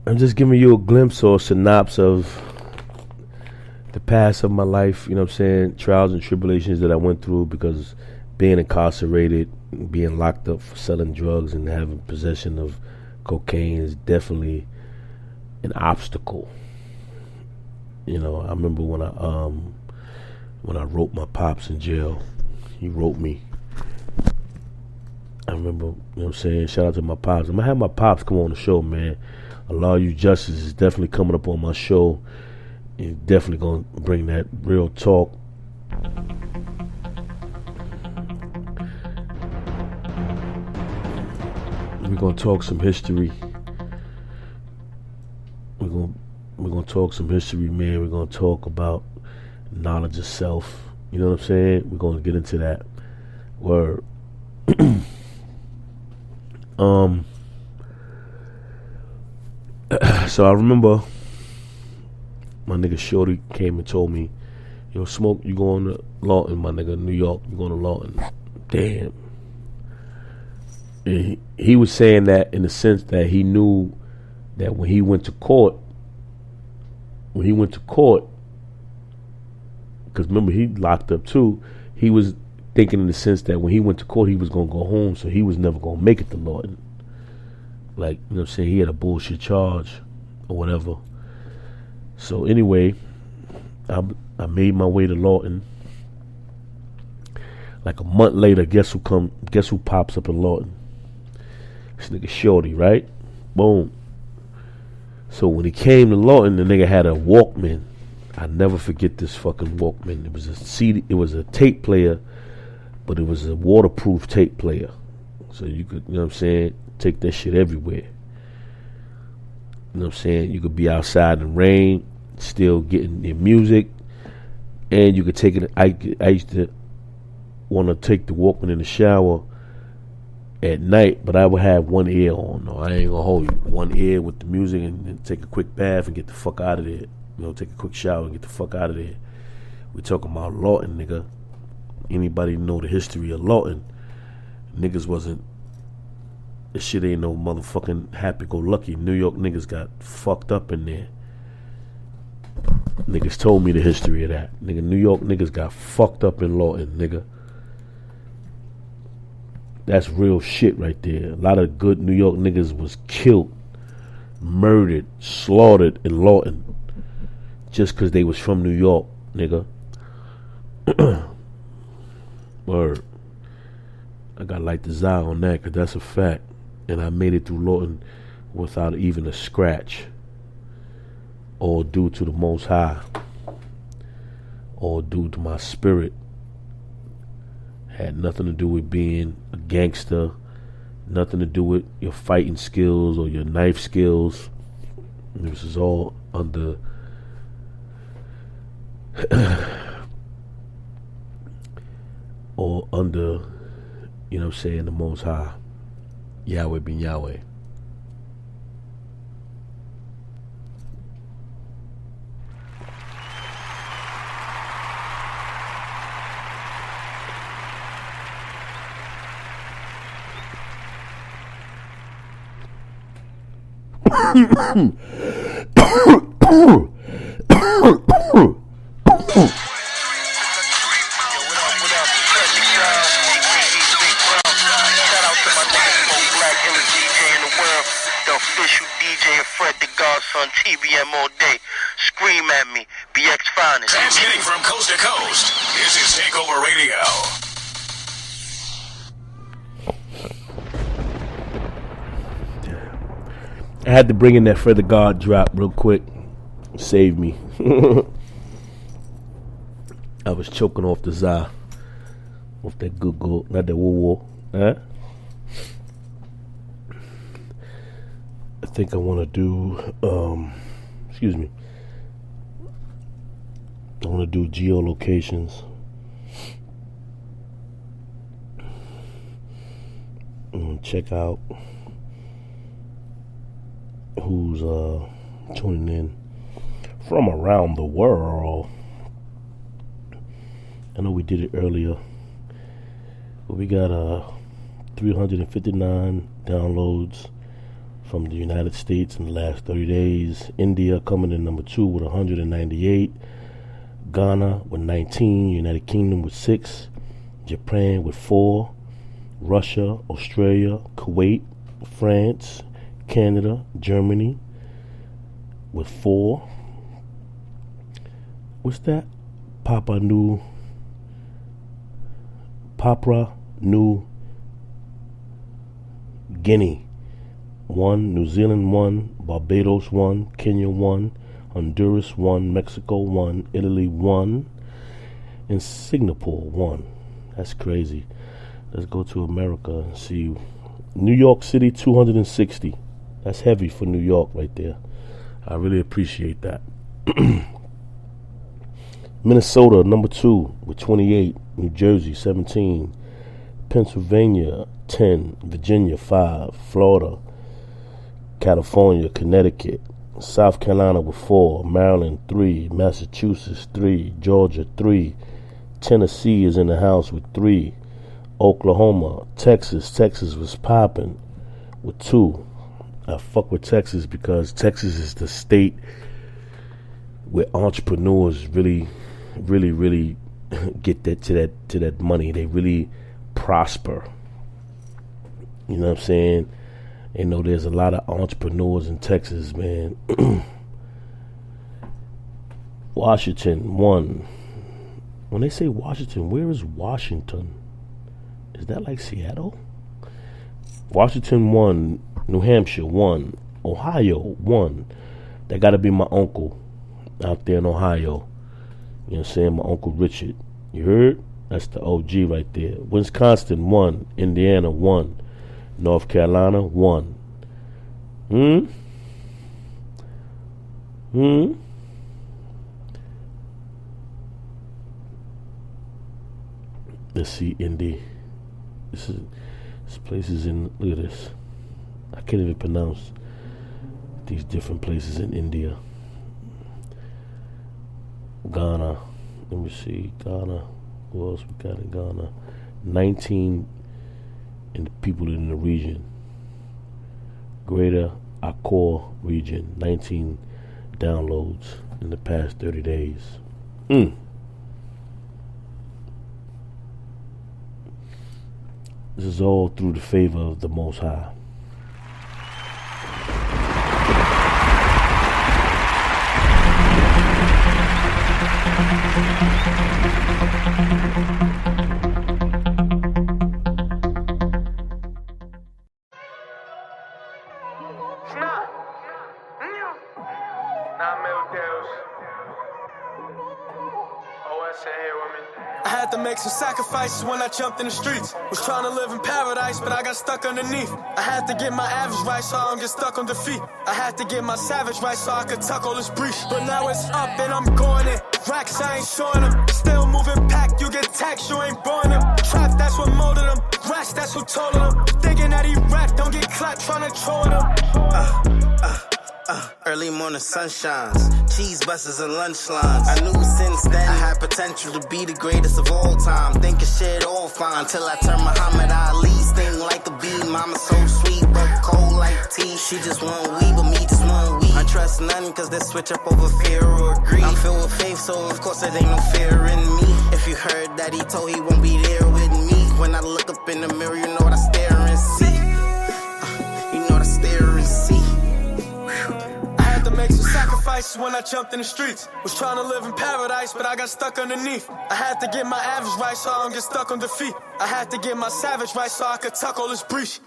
I'm just giving you a glimpse or synopsis of the past of my life, you know what I'm saying? Trials and tribulations that I went through because being incarcerated, being locked up for selling drugs and having possession of cocaine is definitely an obstacle. You know, I remember when I wrote my pops in jail. He wrote me. I remember, you know what I'm saying? Shout out to my pops. I'm gonna have my pops come on the show, man. Allah You Justice is definitely coming up on my show. He's definitely gonna bring that real talk. We're gonna talk some history. We're gonna talk some history, man. We're gonna talk about knowledge of self. You know what I'm saying? We're gonna get into that. Word. So I remember my nigga Shorty came and told me, yo, Smoke, you going to Lawton, my nigga, New York, you going to Lawton. Damn. And he was saying that in the sense that he knew that when he went to court, because remember he locked up too, he was thinking in the sense that when he went to court he was going to go home, so he was never going to make it to Lawton. Like, you know what I'm saying, he had a bullshit charge or whatever. So anyway, I made my way to Lawton. Like a month later, guess who pops up in Lawton? This nigga Shorty, right? Boom. So when he came to Lawton, the nigga had a Walkman. I never forget this fucking Walkman. It was a CD, it was a tape player, but it was a waterproof tape player. So you could, you know what I'm saying, take that shit everywhere. You know what I'm saying? You could be outside in the rain, still getting your music, and you could take it. I used to want to take the Walkman in the shower at night, but I would have one ear on. No, I ain't gonna hold you. One ear with the music, and then take a quick bath and get the fuck out of there. You know, take a quick shower and get the fuck out of there. We talking about Lawton, nigga. Anybody know the history of Lawton? Niggas wasn't. This shit ain't no motherfucking happy-go-lucky. New York niggas got fucked up in there. Niggas told me the history of that. Nigga, New York niggas got fucked up in Lawton, nigga. That's real shit right there. A lot of good New York niggas was killed, murdered, slaughtered in Lawton just because they was from New York, nigga. Word. I got like the Zai on that because that's a fact. And I made it through Lawton without even a scratch. All due to the Most High. All due to my spirit. Had nothing to do with being a gangster. Nothing to do with your fighting skills or your knife skills. This is all under or under, you know what I'm saying, the Most High. Yahweh bin Yahweh. On TBM all day. Scream at me. BX Finest. Transmitting from coast to coast. This is Takeover Radio. I had to bring in that Feather God drop real quick. Save me. I was choking off the Zai. Off that good, not that woo-woo. Huh? I think I want to do, excuse me. I want to do geolocations. And check out who's tuning in from around the world. I know we did it earlier, but we got 359 downloads from the United States in the last 30 days. India coming in number 2 with 198. Ghana with 19. United Kingdom with 6. Japan with 4. Russia, Australia, Kuwait, France, Canada, Germany with 4. What's that? Papua New Guinea 1, New Zealand 1, Barbados 1, Kenya 1, Honduras 1, Mexico 1, Italy 1, and Singapore 1. That's crazy. Let's go to America and see. New York City 260. That's heavy for New York right there. I really appreciate that. Minnesota number 2 with 28. New Jersey 17. Pennsylvania 10. Virginia 5. Florida, California, Connecticut, South Carolina with 4. Maryland 3. Massachusetts 3. Georgia 3. Tennessee is in the house with 3. Oklahoma, Texas was popping with 2. I fuck with Texas because Texas is the state where entrepreneurs really get to that money. They really prosper. You know what I'm saying? You know, there's a lot of entrepreneurs in Texas, man. Washington 1. When they say Washington, where is Washington? Is that like Seattle? Washington 1, New Hampshire 1, Ohio 1. That gotta be my uncle out there in Ohio. You know what I'm saying? My Uncle Richard. You heard? That's the OG right there. Wisconsin 1, Indiana 1, North Carolina 1. Let's see, Indy. This place is in, look at this. I can't even pronounce these different places in India. Ghana. Let me see. Ghana. Who else we got in Ghana? 19 in the people in the region. Greater Accra region. 19 downloads in the past 30 days. This is all through the favor of the Most High. I had to make some sacrifices when I jumped in the streets. Was trying to live in paradise, but I got stuck underneath. I had to get my average right so I don't get stuck on defeat. I had to get my savage right so I could tuck all this breach. But now it's up and I'm going in. Racks, I ain't showing them. Still moving packed, you get taxed, you ain't born them. Trap, that's what molded them. Rats, that's who told them. Thinking that he rap, don't get clapped, trying to troll them. Early morning sunshines, cheese buses and lunch lines. I knew since then I had potential to be the greatest of all time. Thinking shit all fine till I turned Muhammad Ali. Sting like a bee, mama so sweet but cold like tea. She just want weed, but me just want weed. I trust none cause they switch up over fear or greed. I'm filled with faith, so of course there ain't no fear in me. If you heard that he told he won't be there with me. When I look up in the mirror, you know what I stare and see. You know what I stare and see. Make some sacrifices when I jumped in the streets. Was trying to live in paradise, but I got stuck underneath. I had to get my average right so I don't get stuck on defeat. I had to get my savage right so I could tuck all this breach.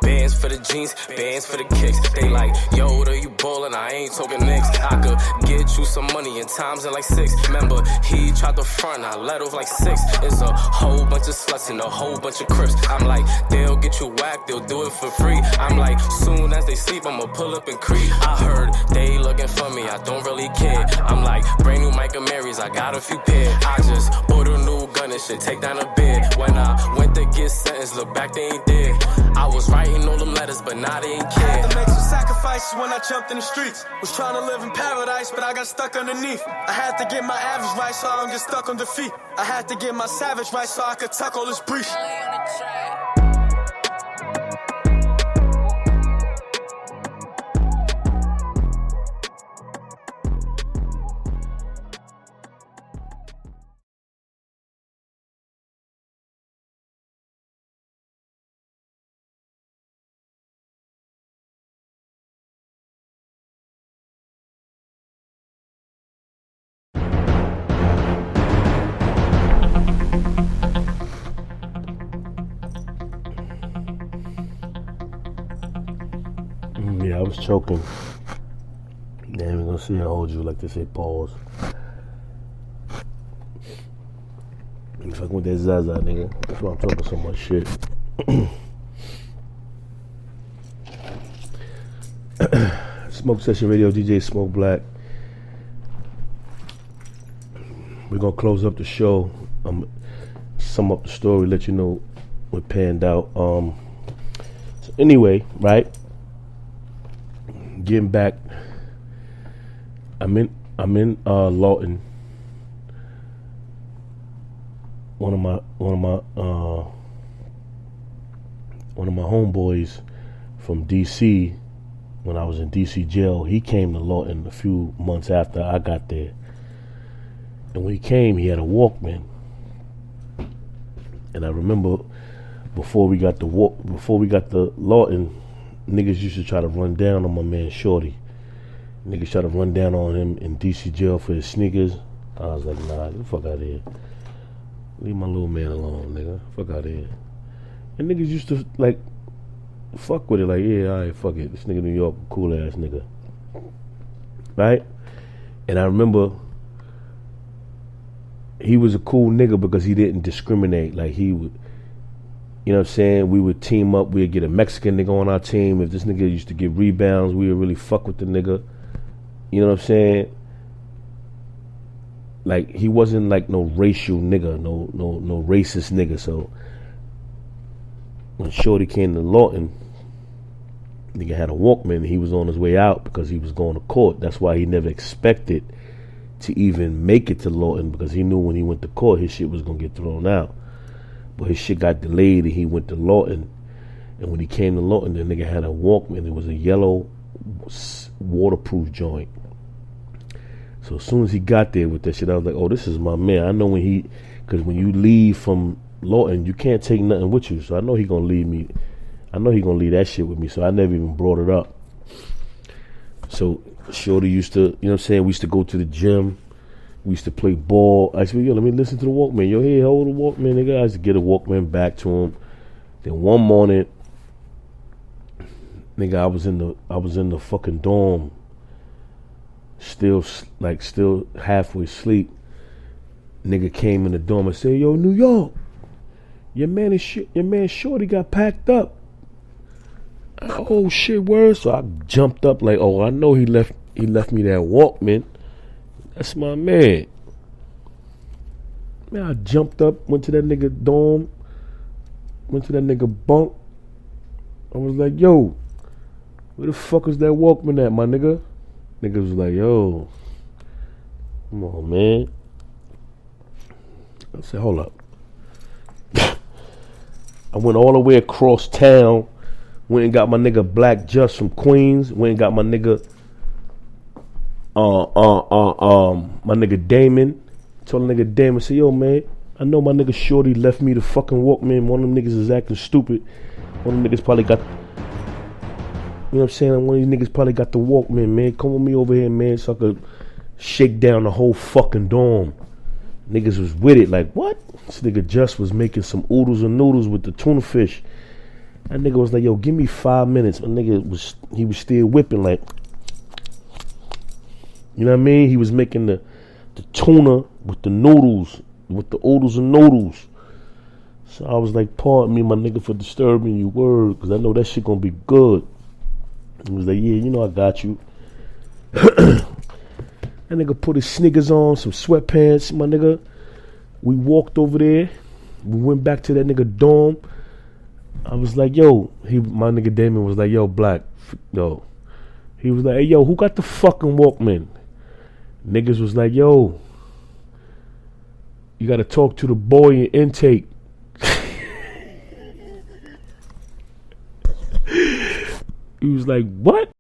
Bands for the jeans, bands for the kicks. They like, Yoda, you ballin', I ain't talking nicks. I could get you some money in times at like 6. Remember, he tried to front, I let off like 6. It's a whole bunch of sluts and a whole bunch of crips. I'm like, they'll get you whacked, they'll do it for free. I'm like, soon as they sleep, I'ma pull up and creep. I heard they looking for me, I don't really care. I'm like, brand new Micah Marys, I got a few pair. I just ordered a new gun and shit, take down a bed. When I went to get sentenced, look back, they ain't dead. I was writing all them letters, but now they ain't care. I had to make some sacrifices when I jumped in the streets. Was trying to live in paradise, but I got stuck underneath. I had to get my average right so I don't get stuck on defeat. I had to get my savage right so I could tuck all this breach. Yeah, I was choking. Damn, we're gonna see I hold you like they say pause. You fucking with that Zaza, nigga. That's why I'm talking so much shit. Smoke Session Radio, DJ Smoke Black. We're gonna close up the show. Sum up the story, let you know what panned out. So anyway, right? Getting back, I'm in Lawton. One of my homeboys from DC, when I was in DC jail, he came to Lawton a few months after I got there. And when he came, he had a Walkman. And I remember before we got the Lawton, niggas used to try to run down on my man Shorty. Niggas try to run down on him in DC jail for his sneakers. I was like, nah, get the fuck out of here. Leave my little man alone, nigga. Fuck out of here. And niggas used to, like, fuck with it. Like, yeah, alright, fuck it. This nigga New York, cool ass nigga. Right? And I remember he was a cool nigga because he didn't discriminate. Like, he would, you know what I'm saying? We would team up. We'd get a Mexican nigga on our team. If this nigga used to get rebounds, we would really fuck with the nigga. You know what I'm saying? Like, he wasn't like no racial nigga, no racist nigga. So when Shorty came to Lawton, nigga had a Walkman. He was on his way out because he was going to court. That's why he never expected to even make it to Lawton, because he knew when he went to court his shit was gonna get thrown out. But his shit got delayed and he went to Lawton. And when he came to Lawton, the nigga had a Walkman. It was a yellow waterproof joint. So as soon as he got there with that shit, I was like, oh, this is my man. I know because when you leave from Lawton, you can't take nothing with you. So I know he gonna leave me. I know he gonna leave that shit with me. So I never even brought it up. So Shorty used to, you know what I'm saying, we used to go to the gym. We used to play ball. I said, yo, let me listen to the Walkman. Yo, here, hold the Walkman, nigga. I used to get a Walkman back to him. Then one morning, nigga, I was in the fucking dorm, still halfway asleep. Nigga came in the dorm and said, yo, New York, your man Shorty got packed up. Oh shit, word. So I jumped up like, oh, I know he left me that Walkman. That's my man. Man, I jumped up, went to that nigga dorm, went to that nigga bunk. I was like, yo, where the fuck is that Walkman at, my nigga? Nigga was like, yo, come on, man. I said, hold up. I went all the way across town, went and got my nigga Black Just from Queens, went and got my nigga my nigga Damon. Told the nigga Damon, say, yo, man, I know my nigga Shorty left me the fucking Walkman. One of them niggas is acting stupid. One of them niggas probably got, you know what I'm saying? One of these niggas probably got the Walkman, man. Come with me over here, man, so I could shake down the whole fucking dorm. Niggas was with it, like, what? This nigga Just was making some oodles and noodles with the tuna fish. That nigga was like, yo, give me 5 minutes. My nigga was still whipping, like, you know what I mean? He was making the tuna with the noodles, with the oodles and noodles. So I was like, pardon me, my nigga, for disturbing you, word, because I know that shit gonna be good. He was like, yeah, you know I got you. That nigga put his sneakers on, some sweatpants, my nigga. We walked over there. We went back to that nigga dorm. I was like, yo, my nigga Damon was like, yo, Black, yo. He was like, hey, yo, who got the fucking Walkman? Niggas was like, yo, you gotta talk to the boy in intake. He was like, what?